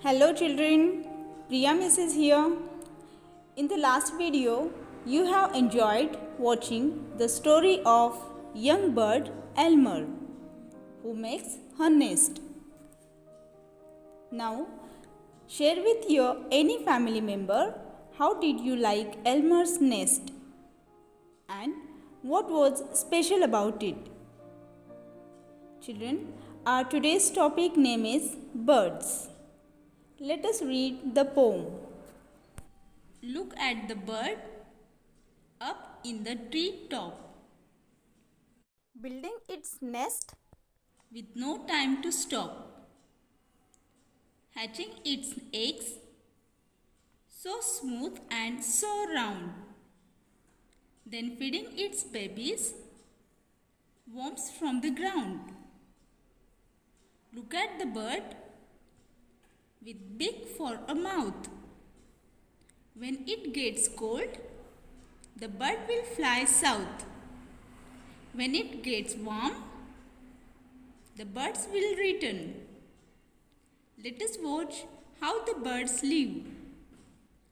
Hello children, Priya Miss is here. In the last video, you have enjoyed watching the story of young bird Elmer who makes her nest. Now, share with your any family member how did you like Elmer's nest and what was special about it. Children, our today's topic name is birds. Let us read the poem. Look at the bird up in the tree top Building its nest with no time to stop. Hatching its eggs so smooth and so round. Then feeding its babies worms from the ground. Look at the bird with beak for a mouth. When it gets cold, the bird will fly south. When it gets warm, the birds will return. Let us watch how the birds live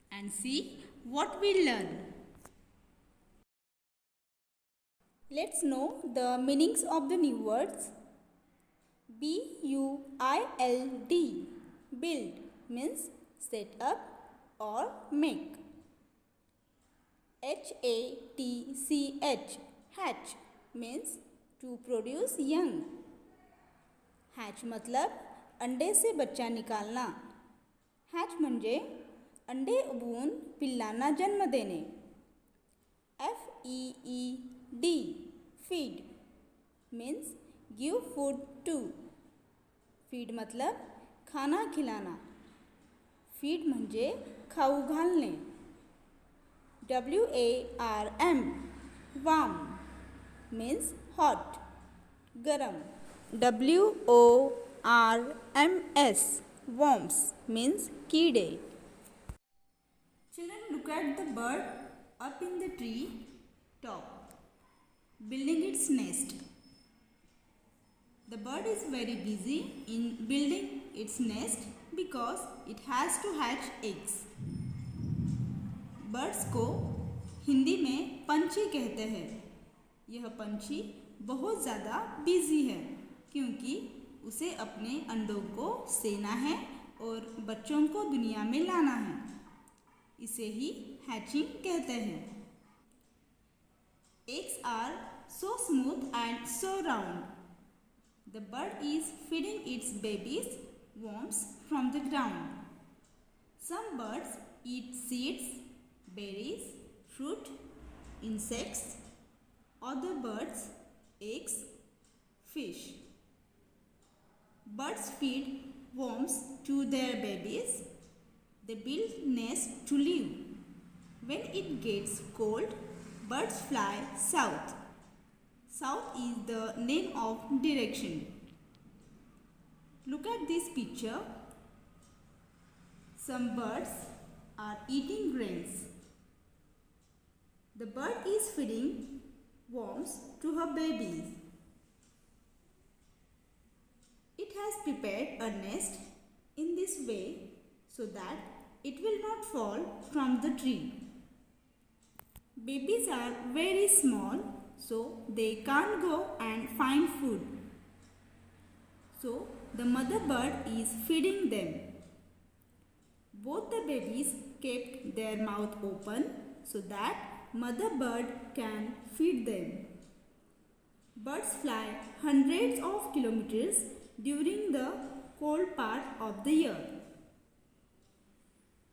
and see what we learn. Let's know the meanings of the new words. B-U-I-L-D. Build means set up or make. H-A-T-C-H. Hatch means to produce young. Hatch मतलब अंडे से बच्चा निकालना. Hatch म्हणजे अंडे उबवून पिल्लांना जन्म देणे. F-E-E-D. Feed means give food to. Feed मतलब खाना खिलाना. Feed म्हणजे खाऊ घालणे. W-A-R-M. Warm means hot. गरम. W-O-R-M-S. Worms means कीड़े. Children, look at the bird up in the tree top, building its nest. The bird is very busy in building its nest because it has to hatch eggs. Birds को हिंदी में पंछी कहते हैं. यह पंछी बहुत ज़्यादा बिजी है क्योंकि उसे अपने अंडों को सेना है और बच्चों को दुनिया में लाना है. इसे ही हैचिंग कहते हैं. Eggs are so smooth and so round. The bird is feeding its babies worms from the ground. Some birds eat seeds, berries, fruit, insects. Other birds, eggs, fish. Birds feed worms to their babies. They build nests to live. When it gets cold, birds fly south. South is the name of direction. Look at this picture. Some birds are eating grains. The bird is feeding worms to her babies. It has prepared a nest in this way so that it will not fall from the tree. Babies are very small, so they can't go and find food. So the mother bird is feeding them. Both the babies kept their mouth open so that mother bird can feed them. Birds fly hundreds of kilometers during the cold part of the year.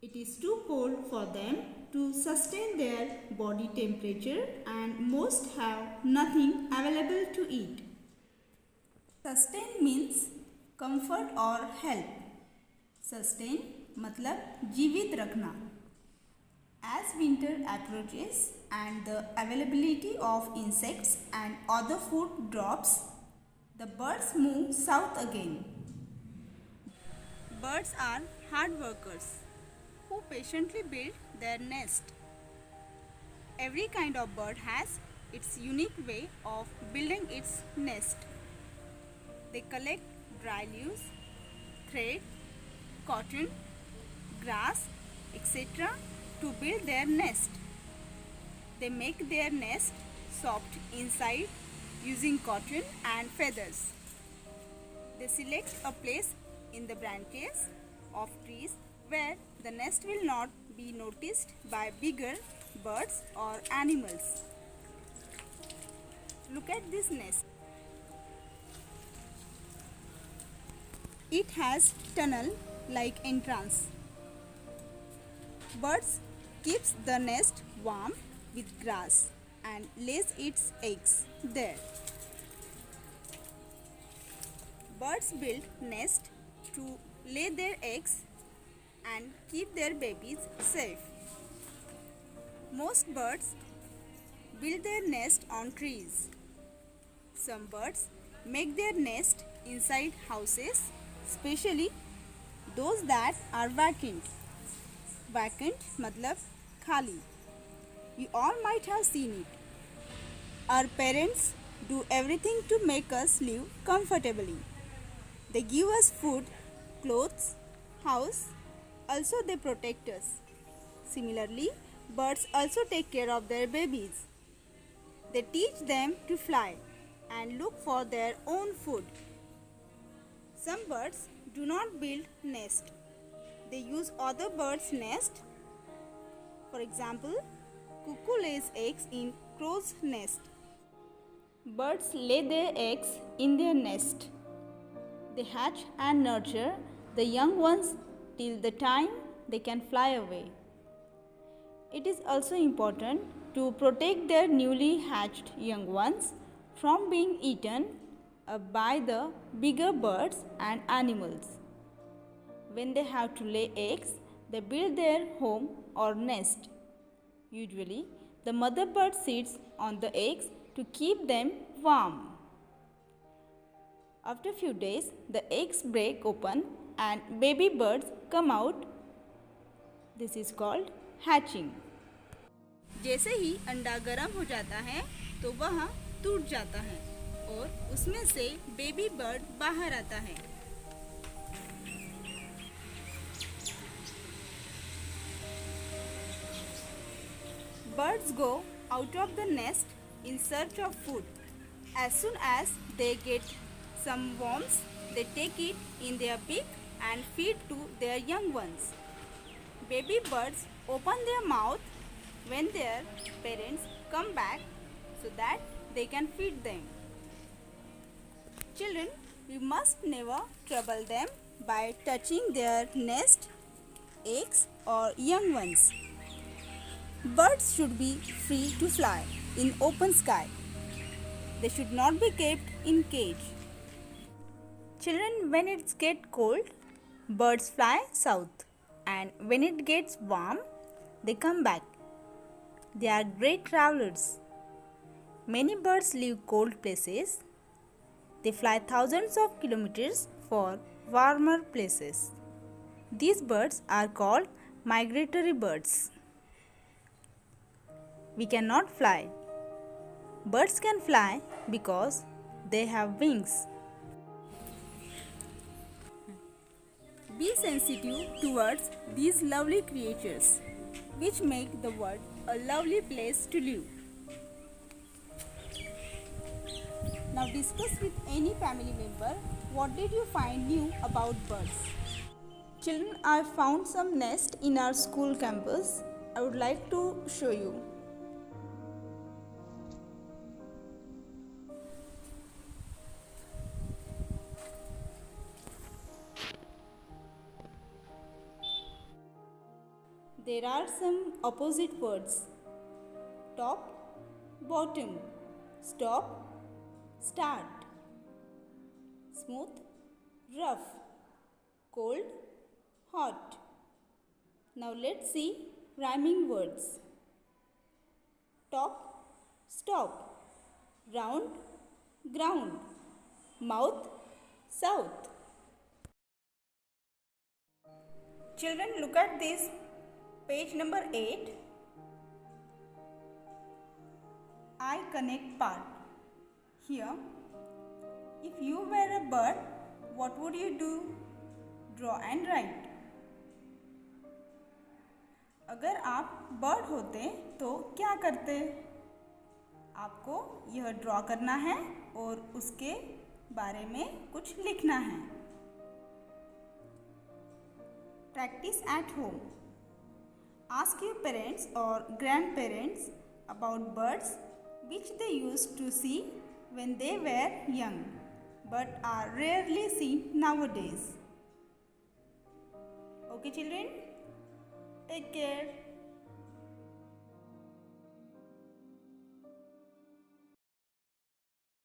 It is too cold for them to sustain their body temperature and most have nothing available to eat. Sustain means comfort or help. Sustain मतलब जीवित रखना. As winter approaches and the availability of insects and other food drops, the birds move south again. Birds are hard workers who patiently build their nest. Every kind of bird has its unique way of building its nest. They collect dry leaves, thread, cotton, grass, etc. to build their nest. They make their nest soft inside using cotton and feathers. They select a place in the branches of trees where the nest will not be noticed by bigger birds or animals. Look at this nest. It has tunnel-like entrance. Birds keeps the nest warm with grass and lays its eggs there. Birds build nest to lay their eggs and keep their babies safe. Most birds build their nest on trees. Some birds make their nest inside houses, especially those that are vacant. Vacant matlab khali. You all might have seen it. Our parents do everything to make us live comfortably. They give us food, clothes, house. Also they protect us. Similarly, birds also take care of their babies. They teach them to fly and look for their own food. Some birds do not build nest. They use other birds' nest. For example, cuckoo lays eggs in crow's nest. Birds lay their eggs in their nest. They hatch and nurture the young ones till the time they can fly away. It is also important to protect their newly hatched young ones from being eaten by the bigger birds and animals. When they have to lay eggs, they build their home or nest. Usually, the mother bird sits on the eggs to keep them warm. After a few days, the eggs break open and baby birds come out. This is called hatching. जैसे ही अंडा गर्म हो जाता है तो वह टूट जाता है और उसमें से बेबी बर्ड बाहर आता है. Birds go out of the nest in search of food. As soon as they get some worms, they take it in their beak and feed to their young ones. Baby birds open their mouth when their parents come back so that they can feed them. Children, we must never trouble them by touching their nest, eggs or young ones. Birds should be free to fly in open sky. They should not be kept in cage. Children, when it gets cold, birds fly south, and when it gets warm, they come back. They are great travelers. Many birds live cold places. They fly thousands of kilometers for warmer places. These birds are called migratory birds. We cannot fly. Birds can fly because they have wings. Be sensitive towards these lovely creatures, which make the world a lovely place to live. Now discuss with any family member what did you find new about birds. Children, I found some nests in our school campus. I would like to show you. There are some opposite words: top, bottom, stop, start, smooth, rough, cold, hot. Now let's see rhyming words. Top, stop, round, ground, mouth, south. Children, look at this. Page number 8. I connect part. Here, if you were a bird, what would you do? Draw and write. अगर आप bird होते तो क्या करते? आपको यह draw करना है और उसके बारे में कुछ लिखना है। Practice at home. Ask your parents or grandparents about birds which they used to see when they were young but are rarely seen nowadays. Okay children, take care.